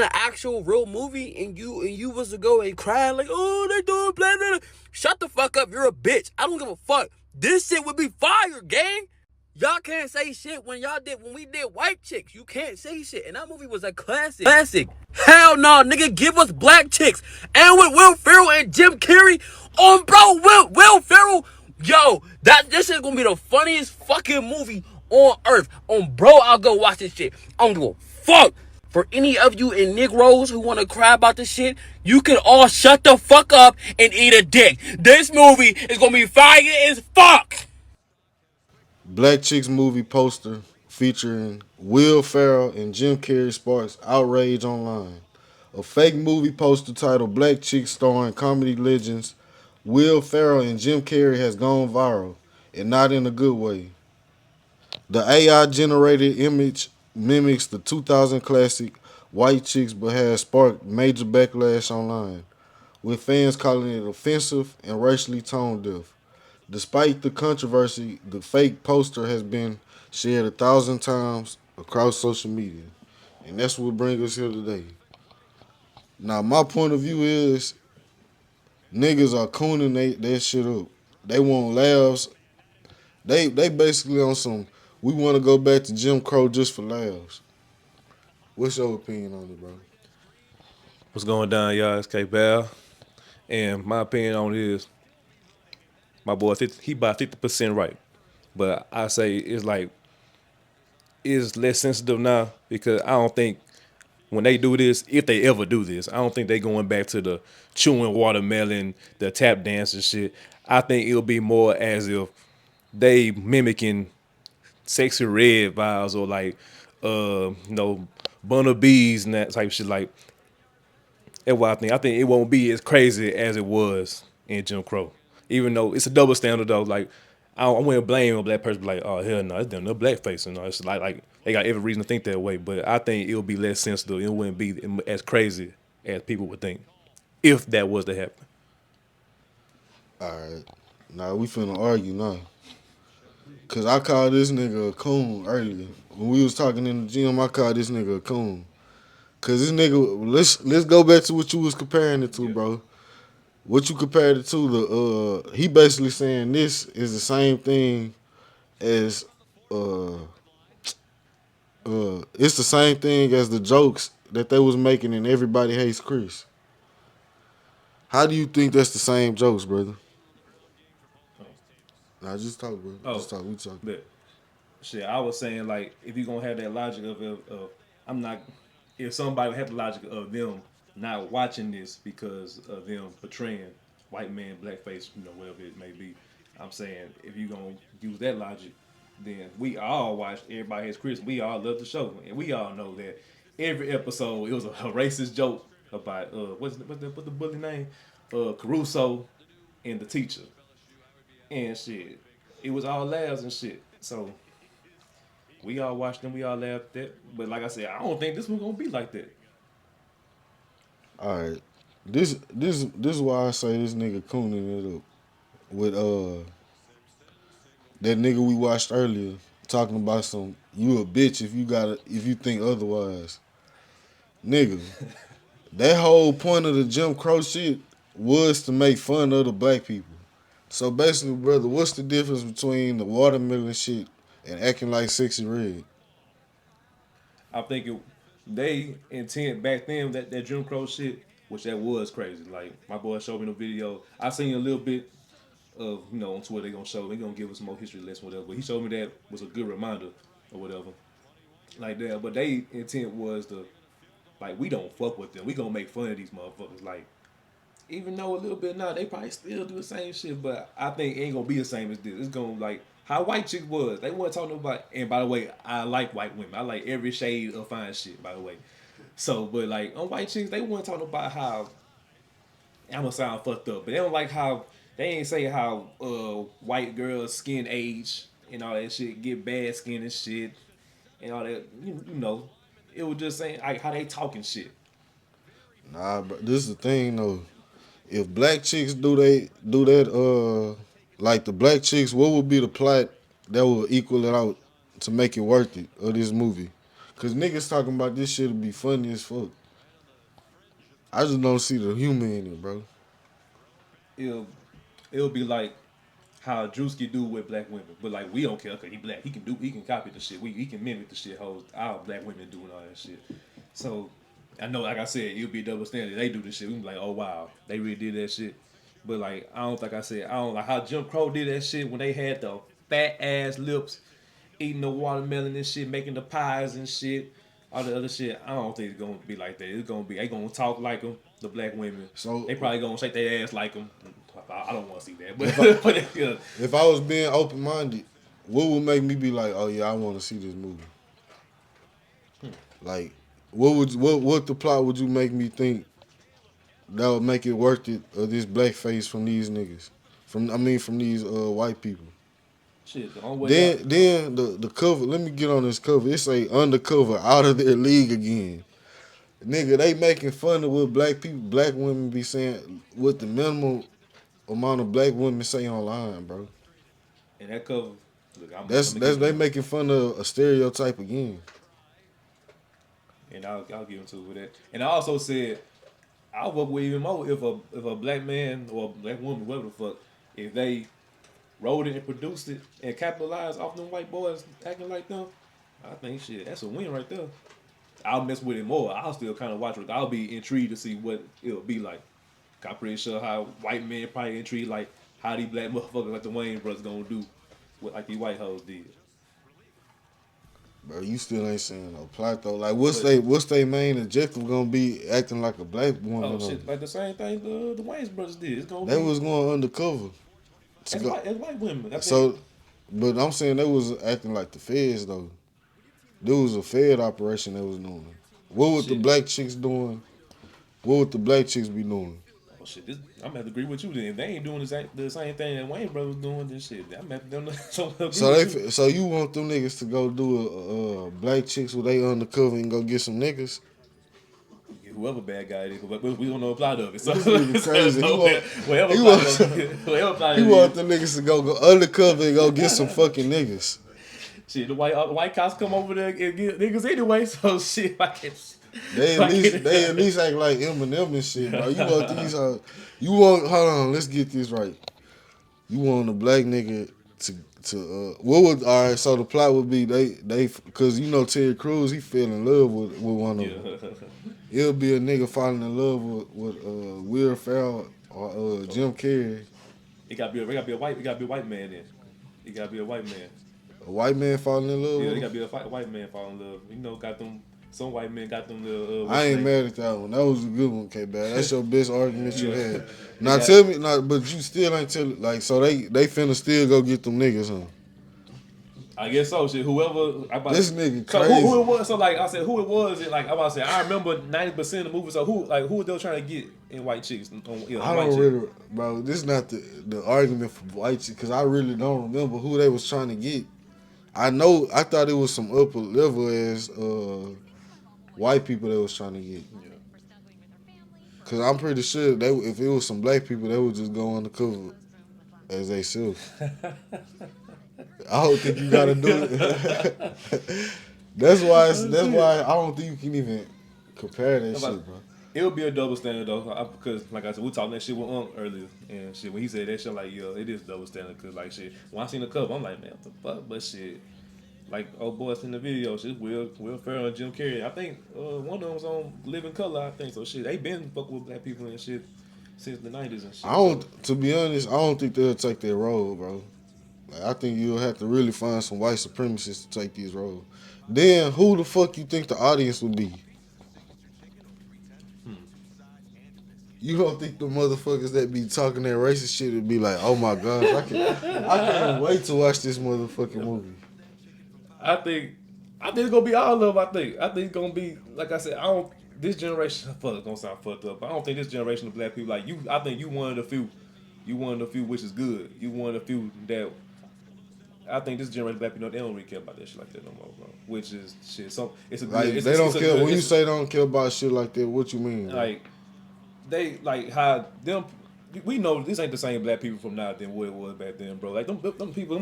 an actual real movie and you was to go and cry like, oh, they doing blah, blah, blah. Shut the fuck up. You're a bitch. I don't give a fuck. This shit would be fire, gang. Y'all can't say shit when we did White Chicks. You can't say shit. And that movie was a classic. Classic. Hell no, nigga, give us Black Chicks. And with Will Ferrell and Jim Carrey on Will Ferrell. Yo, this is gonna be the funniest fucking movie on earth. On bro, I'll go watch this shit. I don't give a fuck. For any of you in Negroes who want to cry about this shit, you can all shut the fuck up and eat a dick. This movie is gonna be fire as fuck. Black Chicks movie poster featuring Will Ferrell and Jim Carrey sparks outrage online. A fake movie poster titled Black Chicks starring comedy legends Will Ferrell and Jim Carrey has gone viral, and not in a good way. The AI generated image mimics the 2000 classic White Chicks but has sparked major backlash online, with fans calling it offensive and racially tone deaf. Despite the controversy, the fake poster has been shared 1,000 times across social media. And that's what brings us here today. Now, my point of view is niggas are cooning that shit up. They want laughs. They basically on some, we want to go back to Jim Crow just for laughs. What's your opinion on it, bro? What's going down, y'all? It's K Bell. And my opinion on it is my boy, he about 50% right. But I say it's less sensitive now because I don't think when they do this, if they ever do this, I don't think they going back to the chewing watermelon, the tap dance and shit. I think it'll be more as if they mimicking sexy red vibes or like Bunna Bees and that type shit. Like that's what I think. I think it won't be as crazy as it was in Jim Crow. Even though it's a double standard though, like I wouldn't blame a black person like, oh hell no, it's them no blackface, It's like they got every reason to think that way. But I think it'll be less sensitive. It wouldn't be as crazy as people would think if that was to happen. Alright. Now we finna argue now. Cause I called this nigga a coon earlier. When we was talking in the gym, I called this nigga a coon. Cause this nigga, let's go back to what you was comparing it to, bro. What you compared it to, he basically saying this is the same thing as it's the same thing as the jokes that they was making in Everybody Hates Chris. How do you think that's the same jokes, brother? Nah, just talk, bro. Oh, Just talk. We talk. but shit, I was saying like if you gonna have that logic I'm not if somebody had the logic of them not watching this because of them portraying white man blackface, whatever it may be. I'm saying if you gonna use that logic, then we all watched Everybody Has Chris. We all love the show, and we all know that every episode it was a racist joke about what's the bully name, Caruso and the teacher, and shit. It was all laughs and shit. So we all watched them. We all laughed at that. But like I said, I don't think this one gonna be like that. All right. This is why I say this nigga cooning it up with that nigga we watched earlier talking about some you a bitch if you think otherwise. Nigga, that whole point of the Jim Crow shit was to make fun of the black people. So basically, brother, what's the difference between the watermelon shit and acting like sexy red? I think they intent back then that Jim Crow shit, which that was crazy. Like my boy showed me the video. I seen a little bit of on Twitter. They gonna show. They gonna give us more history lesson, whatever. But he showed me that was a good reminder or whatever, like that. But they intent was to like we don't fuck with them. We gonna make fun of these motherfuckers. Like even though a little bit now, they probably still do the same shit, but I think it ain't gonna be the same as this. It's gonna like how white chicks was. They weren't talking about. And by the way, I like white women. I like every shade of fine shit. By the way, so but like on white chicks, they weren't talking about how. I'm gonna sound fucked up, but they don't like how they ain't say how white girls skin age and all that shit, get bad skin and shit and all that. You know, it was just saying like how they talking shit. Nah, bro. This is the thing though. If black chicks do that, like the black chicks, what would be the plot that will equal it out to make it worth it of this movie? Cause niggas talking about this shit to be funny as fuck. I just don't see the humor in it, bro. It'll it'll be like how Drewski do with black women, but like we don't care because he black. He can copy the shit. He can mimic the shit. Hoes our black women doing all that shit. So I know, like I said, it'll be double standard. They do this shit. We be like, oh wow, they really did that shit. But like I don't like I said, I don't like how Jim Crow did that shit when they had the fat ass lips, eating the watermelon and shit, making the pies and shit. All the other shit, I don't think it's gonna be like that. It's gonna be they gonna talk like them, the black women. So They probably gonna shake their ass like them. I don't want to see that, but yeah. if I was being open minded, what would make me be like, oh yeah, I want to see this movie? Like, what the plot would you make me think that would make it worth it? This blackface from these niggas, from these white people. Shit, the only way Then the cover. Let me get on this cover. It say undercover, out of their league again. Nigga, they making fun of what black women be saying. What the minimum amount of black women say online, bro. and that cover, look, That's they making fun of a stereotype again. and I'll give him to with that. And I also said I'll work with even more if a black man or a black woman, whatever the fuck, if they wrote it and produced it and capitalized off them white boys acting like them, I think shit, that's a win right there. I'll mess with it more. I'll still kind of watch it. I'll be intrigued to see what it'll be like. I'm pretty sure how white men probably intrigued like how these black motherfuckers like the Wayne brothers gonna do what like these white hoes did. Bro, you still ain't saying no plot though. Like, what's they main objective gonna be? Acting like a black woman? Oh shit, like the same thing the Wayne's brothers did. It's gonna They be was going undercover. as white women. So, but I'm saying they was acting like the feds though. There was a Fed operation they was doing. What would the Shit. black chicks doing? What would the black chicks be doing? Oh shit, I'm gonna have to agree with you then. If they ain't doing the same thing that Wayne brothers doing, this shit, I'm gonna have to agree. So you want them niggas to go do a black chicks where they undercover and go get some niggas? Whoever bad guy it is, but we don't know a plot of it. So, This nigga crazy. whoever plot He it want is. the niggas to go undercover and go get some fucking niggas. Shit, the white cops come over there and get niggas anyway. So shit, I can. They at least act like Eminem and shit, bro. You want these? Hold on. Let's get this right. You want a black nigga to what would all right? So the plot would be they because you know Terry Crews, he fell in love with one of them. It'll be a nigga falling in love with Will Ferrell or Jim Carrey. It gotta be a white man then. It gotta be a white man. A white man falling in love Yeah, with it him? gotta be a white man fall in love. You know, got them. Some white men got them. I ain't mad at that one. That was a good one, K-Bad. That's your best argument you Yeah. had. Now tell me, but you still ain't tell like so they finna still go get them niggas, huh? I guess so. Shit, whoever. This nigga So crazy. who it was? So like I said, who it was? It like I'm about to say. I remember 90% of the movie. So who was they trying to get in white chicks? I don't really, bro. This is not the argument for white chicks because I really don't remember who they was trying to get. I thought it was some upper level as white people they was trying to get. Cause I'm pretty sure if it was some black people, they would just go undercover as they self. I don't think you gotta do it. That's why I don't think you can even compare that shit, bro. It would be a double standard though, because like I said, we talking that shit with earlier, and shit when he said that shit, like yeah, it is double standard. Cause like shit, when I seen the cover, I'm like, man, what the fuck? But shit, like old boys in the video, shit, Will Ferrell and Jim Carrey. I think one of them was on Living Color. I think so. Shit, they been fucking with black people and shit since the '90s and shit. To be honest, I don't think they'll take that role, bro. Like, I think you'll have to really find some white supremacists to take these roles. Then who the fuck you think the audience would be? You don't think the motherfuckers that be talking that racist shit would be like, oh my gosh, I can't wait to watch this motherfucking movie. I think it's gonna be all of them. I think it's gonna be like I said. This generation. Fuck, it's gonna sound fucked up. But I don't think this generation of black people like you. I think you one of the few. You one of the few, which is good. You one of the few that. I think this generation of black people, they don't really care about that shit like that no more, bro. Which is shit. So it's a good. Like It's they don't it's a care good- when you it's- say they don't care about shit like that. What you mean? Bro? like they like how them. We know this ain't the same black people from now than what it was back then, bro. Like them people,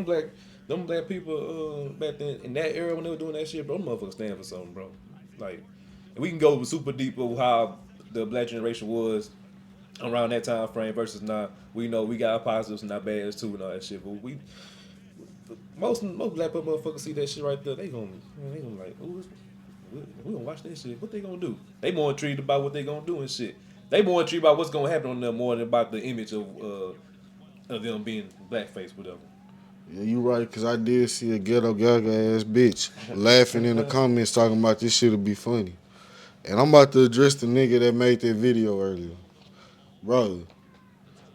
them black people back then in that era when they were doing that shit, bro. Them motherfuckers stand for something, bro. Like we can go super deep of how the black generation was around that time frame versus now. We know we got our positives and our bads too and all that shit. But most black motherfuckers see that shit right there. They gonna like, ooh, we gonna watch that shit. What they gonna do? They more intrigued about what they gonna do and shit. They more intrigued about what's gonna happen on them more than about the image of them being blackface, whatever. Yeah, you right, because I did see a ghetto gaga ass bitch laughing in the comments talking about this shit'll be funny. And I'm about to address the nigga that made that video earlier. Bro,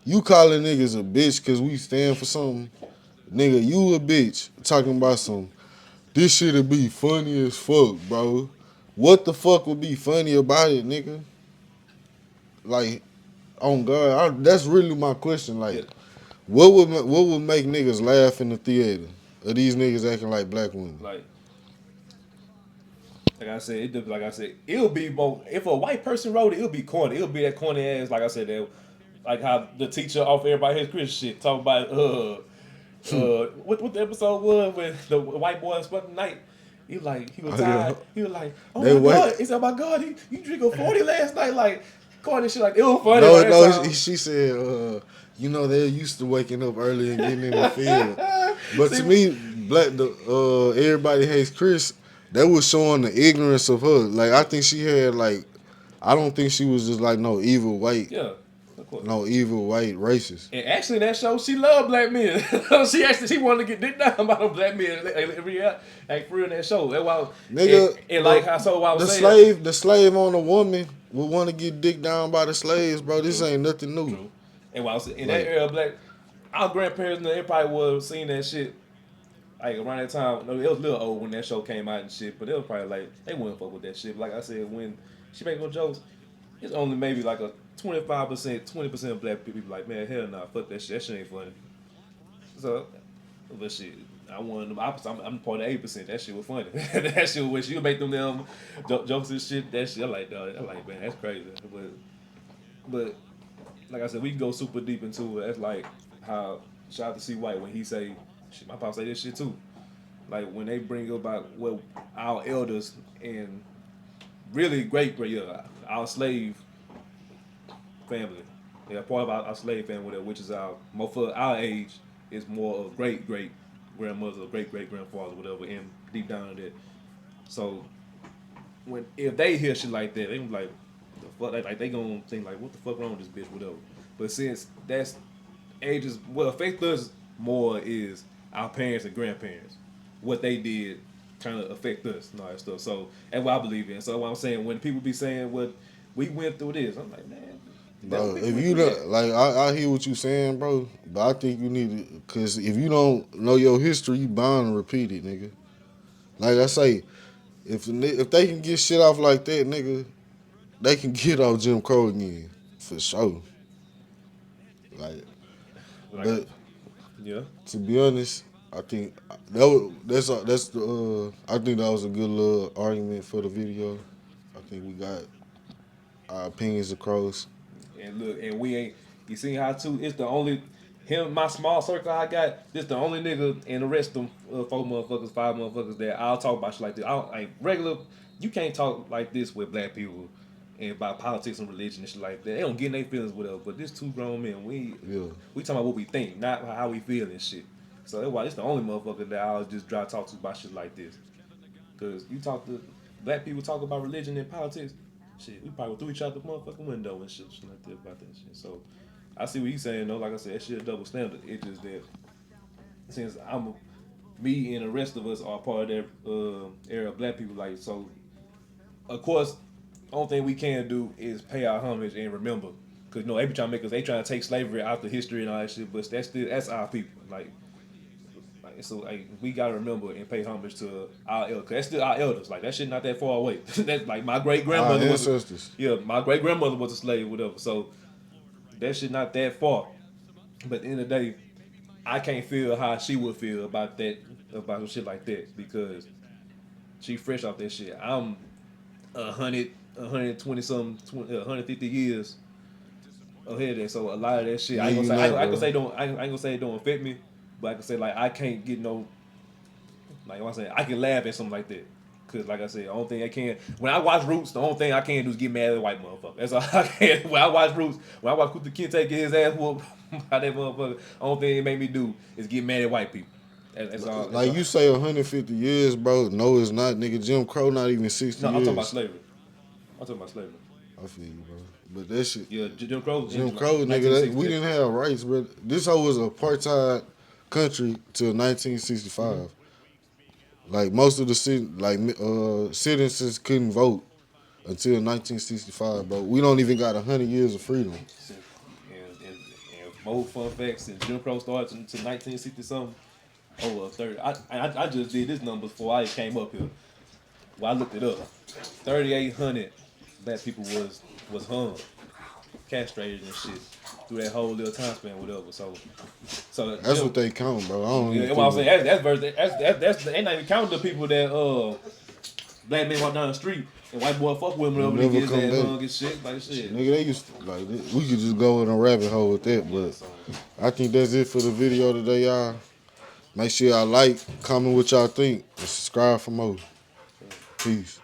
you calling niggas a bitch because we stand for something? Nigga, you a bitch talking about some, this shit'll be funny as fuck, bro. What the fuck would be funny about it, nigga? Like, on God, that's really my question. Yeah, Like, what would make niggas laugh in the theater? Of these niggas acting like black women? like I said, like I said, it'll be more. If a white person wrote it, it'll be corny. It'll be that corny ass, like I said, that like how the teacher off everybody his Christian shit talking about what the episode was when the white boy spent the night. He was Oh, yeah. tired. He was like, oh They my wait. god, he said, oh my god, you drink a 40 last night, like corny shit like it was funny. No, Like, no, that time. she said, they're used to waking up early and getting in the field. But See, to me, everybody hates Chris. That was showing the ignorance of her. Like, I think she had like, I don't think she was just like no evil white, yeah, of course. racist. And actually, in that show, she loved black men. she wanted to get dick down by them black men. Like free in that show. That's why. Nigga, And like I saw what I was the saying. slave on a woman would want to get dick down by the slaves, bro. This True. ain't nothing new. True. And while I was in Like, that era, black, our grandparents, they probably would have seen that shit. Like around that time, no, it was a little old when that show came out and shit, but it was probably like they wouldn't fuck with that shit. But like I said, when she make no jokes, it's only maybe like a 25%, 20% of black people like, man, hell nah, fuck that shit. That shit ain't funny. So, but shit, I'm part of 8%. That shit was funny. That shit when she would make them jokes and shit. That shit, I like, dog. I like, man, that's crazy. But like I said, we can go super deep into it. That's like how shout out to C White when he say, shit, my pop say this shit too. Like when they bring up about what our elders and really our slave family. Yeah, part of our slave family, which is more for our age, is more of great grandmother, or great grandfather, whatever, and deep down in that. So if they hear shit like that, they gonna be like, the fuck, like they gonna think like, what the fuck wrong with this bitch, whatever. But since that's ages, what affects us more is our parents and grandparents, what they did kind of affect us and all that stuff. So that's what I believe in. So what I'm saying, when people be saying what we went through this, I'm like, man, bro, if you don't like, I hear what you saying, bro. But I think you need to, cause if you don't know your history, you bound to repeat it, nigga. Like I say, if they can get shit off like that, nigga, they can get off Jim Crow again for sure. Like, but yeah, to be honest, I think that's the I think that was a good little argument for the video. I think we got our opinions across. and look, and we ain't. You see how too? It's the only my small circle I got. This the only nigga, and the rest of them 4 motherfuckers, 5 motherfuckers that I'll talk about shit like this. I don't, like regular. You can't talk like this with black people and about politics and religion and shit like that. They don't get in their feelings with us. But this 2 grown men, we talking about what we think, not how we feel and shit. So that's why it's the only motherfucker that I'll just try to talk to about shit like this. Cause you talk to black people talk about religion and politics, shit, we probably threw each other the motherfucking window and shit like that about that shit. So I see what he's saying though. Like I said, that shit a double standard. It's just that since me and the rest of us are part of that era of black people, like so. Of course, only thing we can do is pay our homage and remember, cause they be trying to make us. They trying to take slavery out the history and all that shit, but that's our people. Like so, like we gotta remember and pay homage to our elders. Cause that's still our elders. Like that shit not that far away. That's like my great grandmother was. Ancestors. My great grandmother was a slave, whatever. So that shit not that far. But at the end of the day, I can't feel how she would feel about some shit like that because she fresh off that shit. I'm 120 something, 150 years ahead of that. So a lot of that shit, I ain't gonna say it don't affect me, but I can say like I can't get no, like what I'm saying, I can laugh at something like that, Cause like I said, the only thing I can when I watch Roots, the only thing I can do is get mad at a white motherfucker. That's all I can. When I watch Roots, when I watch Kuta Kid taking his ass whooped by that motherfucker, the only thing it make me do is get mad at white people. That's all. Like you say 150 years, bro. No, it's not, nigga. Jim Crow not even 60 No, years. I'm talking about slavery. I feel you, bro. But that shit. Yeah, Jim Crow, Nigga, we didn't have rights, bro. This hoe was an apartheid country till 1965. Mm-hmm. Like most of the citizens couldn't vote until 1965, bro. We don't even got 100 years of freedom. And more fun facts, since Jim Crow started to 1960 something, over 30. I just did this number before I came up here. Well, I looked it up. 3,800 black people was hung, castrated and shit through that whole little time span, whatever. So that's what they count, bro. I don't even. That's what I'm saying. That's they not even counting the people that black men walk down the street and white boy fuck with them over to get his ass hung and shit like shit. Nigga, they used to, like we could just go in a rabbit hole with that, but I think that's it for the video today, y'all. Make sure y'all like, comment what y'all think, and subscribe for more. Peace.